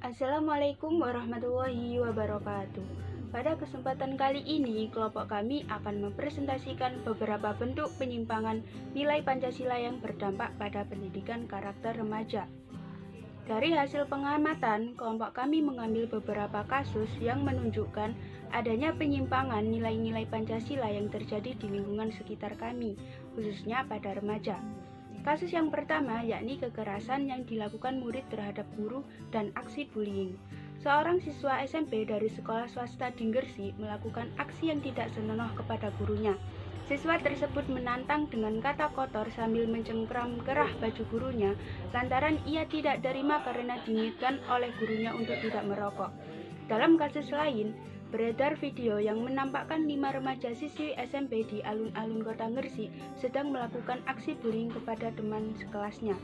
Assalamualaikum warahmatullahi wabarakatuh. Pada kesempatan kali ini, kelompok kami akan mempresentasikan beberapa bentuk penyimpangan nilai Pancasila yang berdampak pada pendidikan karakter remaja. Dari hasil pengamatan, kelompok kami mengambil beberapa kasus yang menunjukkan adanya penyimpangan nilai-nilai Pancasila yang terjadi di lingkungan sekitar kami, khususnya pada remaja. Kasus yang pertama yakni kekerasan yang dilakukan murid terhadap guru dan aksi bullying. Seorang siswa SMP dari sekolah swasta di Gresik melakukan aksi yang tidak senonoh kepada gurunya. Siswa tersebut menantang dengan kata kotor sambil mencengkram kerah baju gurunya lantaran ia tidak terima karena diingatkan oleh gurunya untuk tidak merokok. Dalam kasus lain, beredar video yang menampakkan 5 remaja siswi SMP di alun-alun kota Gresik sedang melakukan aksi bullying kepada teman sekelasnya.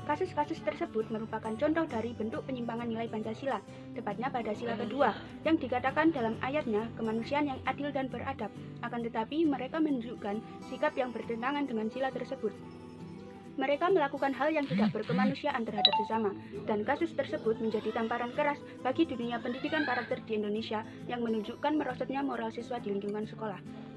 Kasus-kasus tersebut merupakan contoh dari bentuk penyimpangan nilai Pancasila, tepatnya pada sila kedua, yang dikatakan dalam ayatnya kemanusiaan yang adil dan beradab. Akan tetapi mereka menunjukkan sikap yang bertentangan dengan sila tersebut. Mereka melakukan hal yang tidak berkemanusiaan terhadap sesama, dan kasus tersebut menjadi tamparan keras bagi dunia pendidikan karakter di Indonesia yang menunjukkan merosotnya moral siswa di lingkungan sekolah.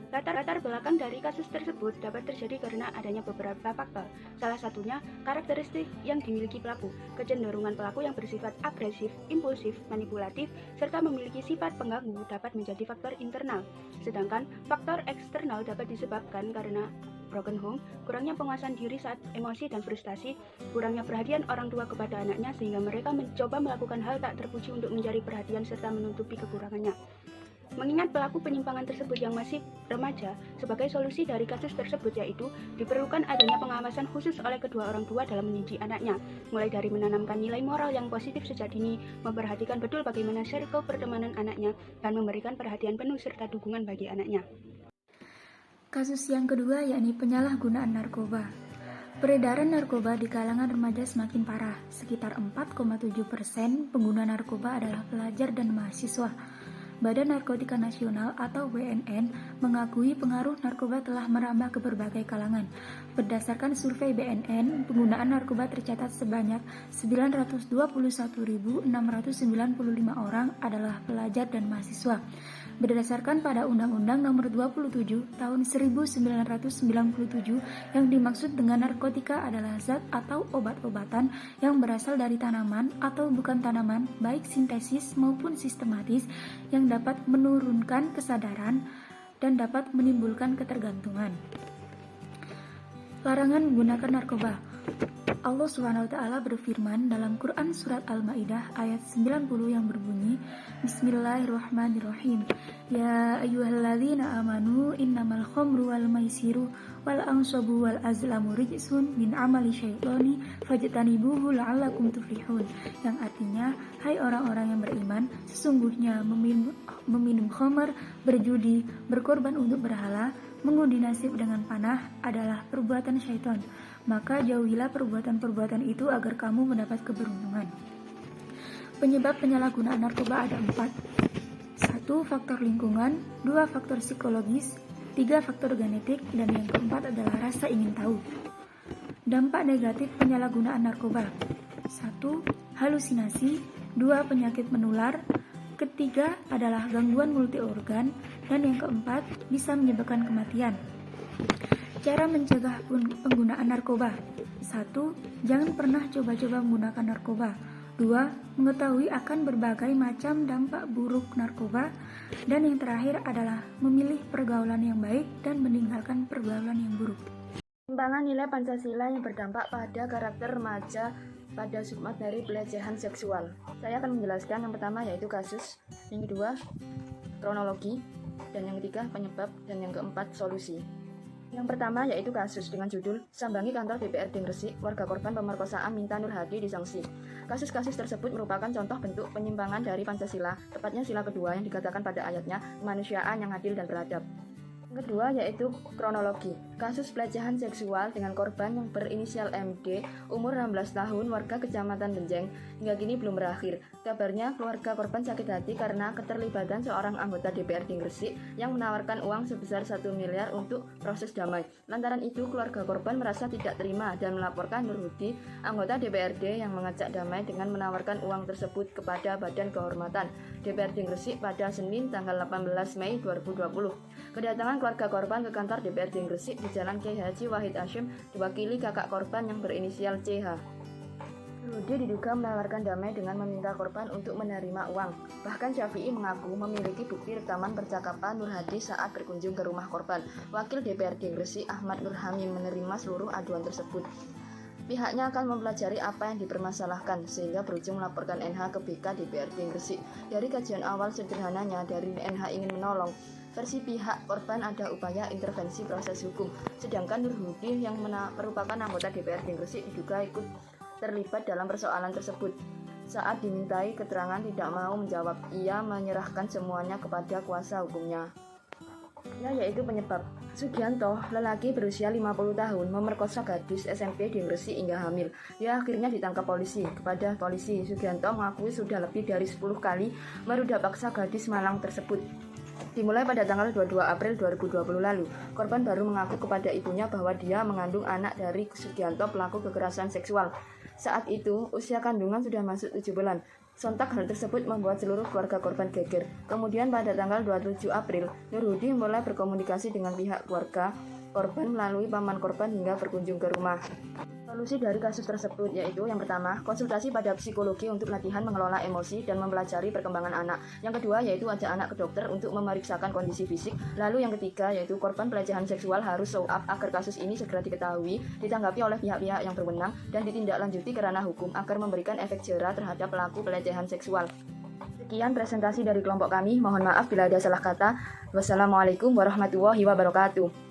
Latar belakang dari kasus tersebut dapat terjadi karena adanya beberapa faktor. Salah satunya, karakteristik yang dimiliki pelaku, kecenderungan pelaku yang bersifat agresif, impulsif, manipulatif, serta memiliki sifat pengganggu dapat menjadi faktor internal. Sedangkan faktor eksternal dapat disebabkan karena broken home, kurangnya penguasaan diri saat emosi dan frustasi, kurangnya perhatian orang tua kepada anaknya sehingga mereka mencoba melakukan hal tak terpuji untuk mencari perhatian serta menutupi kekurangannya. Mengingat pelaku penyimpangan tersebut yang masih remaja, sebagai solusi dari kasus tersebut yaitu diperlukan adanya pengawasan khusus oleh kedua orang tua dalam mendidik anaknya, mulai dari menanamkan nilai moral yang positif sejak dini, memperhatikan betul bagaimana circle pertemanan anaknya, dan memberikan perhatian penuh serta dukungan bagi anaknya. Kasus yang kedua yakni penyalahgunaan narkoba. Peredaran narkoba di kalangan remaja semakin parah. Sekitar 4,7% pengguna narkoba adalah pelajar dan mahasiswa. Badan Narkotika Nasional atau BNN mengakui pengaruh narkoba telah merambah ke berbagai kalangan. Berdasarkan survei BNN, penggunaan narkoba tercatat sebanyak 921.695 orang adalah pelajar dan mahasiswa. Berdasarkan pada Undang-Undang Nomor 27 Tahun 1997 yang dimaksud dengan narkotika adalah zat atau obat-obatan yang berasal dari tanaman atau bukan tanaman, baik sintesis maupun sistematis, yang dapat menurunkan kesadaran dan dapat menimbulkan ketergantungan. Larangan menggunakan narkoba. Allah SWT berfirman dalam Quran Surat Al-Ma'idah ayat 90 yang berbunyi, Bismillahirrahmanirrahim. Ya ayyuhalladzina amanu innamal khamru wal maisiru wal ansabu wal azlamu rijsun min amali syaitani fajtanibuhu la'allakum tuflihun. Yang artinya, hai orang-orang yang beriman, sesungguhnya meminum khamar, berjudi, berkorban untuk berhala, mengundi nasib dengan panah adalah perbuatan syaitan. Maka jauhilah perbuatan-perbuatan itu agar kamu mendapat keberuntungan. Penyebab penyalahgunaan narkoba ada 4. 1. Faktor lingkungan, 2. Faktor psikologis, 3. Faktor genetik, dan yang keempat adalah rasa ingin tahu. Dampak negatif penyalahgunaan narkoba. 1. Halusinasi, 2. Penyakit menular, ketiga adalah gangguan multi organ, dan yang keempat bisa menyebabkan kematian. Cara mencegah penggunaan narkoba. 1. Jangan pernah coba-coba menggunakan narkoba. 2. Mengetahui akan berbagai macam dampak buruk narkoba. Dan yang terakhir adalah memilih pergaulan yang baik dan meninggalkan pergaulan yang buruk. Penyimpangan nilai Pancasila yang berdampak pada karakter remaja pada submateri pelecehan seksual. Saya akan menjelaskan yang pertama yaitu kasus, yang kedua kronologi, dan yang ketiga penyebab, dan yang keempat solusi. Yang pertama yaitu kasus dengan judul Sambangi Kantor DPRD Gresik, warga korban pemerkosaan minta Nur Hadi disangsi. Kasus-kasus tersebut merupakan contoh bentuk penyimpangan dari Pancasila, tepatnya sila kedua yang dikatakan pada ayatnya kemanusiaan yang adil dan beradab. Yang kedua yaitu kronologi. Kasus pelecehan seksual dengan korban yang berinisial MD, umur 16 tahun, warga Kecamatan Benjeng, hingga kini belum berakhir. Kabarnya keluarga korban sakit hati karena keterlibatan seorang anggota DPRD Gresik yang menawarkan uang sebesar 1 miliar untuk proses damai. Lantaran itu, keluarga korban merasa tidak terima dan melaporkan Nur Hudi, anggota DPRD yang mengajak damai dengan menawarkan uang tersebut kepada Badan Kehormatan DPRD Gresik pada Senin tanggal 18 Mei 2020. Kedatangan keluarga korban ke kantor DPRD Gresik di Jalan Kiai Haji Wahid Hasyim diwakili kakak korban yang berinisial CH. Rudi diduga menawarkan damai dengan meminta korban untuk menerima uang. Bahkan Syafi'i mengaku memiliki bukti rekaman percakapan Nur Hadi saat berkunjung ke rumah korban. Wakil DPRD Gresik Ahmad Nurhamim menerima seluruh aduan tersebut. Pihaknya akan mempelajari apa yang dipermasalahkan sehingga berujung melaporkan NH ke BK DPRD Gresik. Dari kajian awal sederhananya dari NH ingin menolong, versi pihak korban ada upaya intervensi proses hukum. Sedangkan Nur Hudi yang merupakan anggota DPRD Gresik diduga ikut terlibat dalam persoalan tersebut. Saat dimintai keterangan tidak mau menjawab, ia menyerahkan semuanya kepada kuasa hukumnya. Yaitu penyebab Sugianto, lelaki berusia 50 tahun, memerkosa gadis SMP di Gresik hingga hamil. Dia akhirnya ditangkap polisi. Kepada polisi, Sugianto mengakui sudah lebih dari 10 kali merudah paksa gadis Malang tersebut. Dimulai pada tanggal 22 April 2020 lalu, korban baru mengaku kepada ibunya bahwa dia mengandung anak dari Sugianto pelaku kekerasan seksual. Saat itu, usia kandungan sudah masuk 7 bulan. Sontak hal tersebut membuat seluruh keluarga korban geger. Kemudian pada tanggal 27 April, Nur Hudi mulai berkomunikasi dengan pihak keluarga korban melalui paman korban hingga berkunjung ke rumah. Solusi dari kasus tersebut yaitu yang pertama, konsultasi pada psikologi untuk latihan mengelola emosi dan mempelajari perkembangan anak. Yang kedua yaitu ajak anak ke dokter untuk memeriksakan kondisi fisik. Lalu yang ketiga yaitu korban pelecehan seksual harus show up agar kasus ini segera diketahui, ditanggapi oleh pihak-pihak yang berwenang dan ditindaklanjuti ke ranah hukum agar memberikan efek jera terhadap pelaku pelecehan seksual. Sekian presentasi dari kelompok kami. Mohon maaf bila ada salah kata. Wassalamualaikum warahmatullahi wabarakatuh.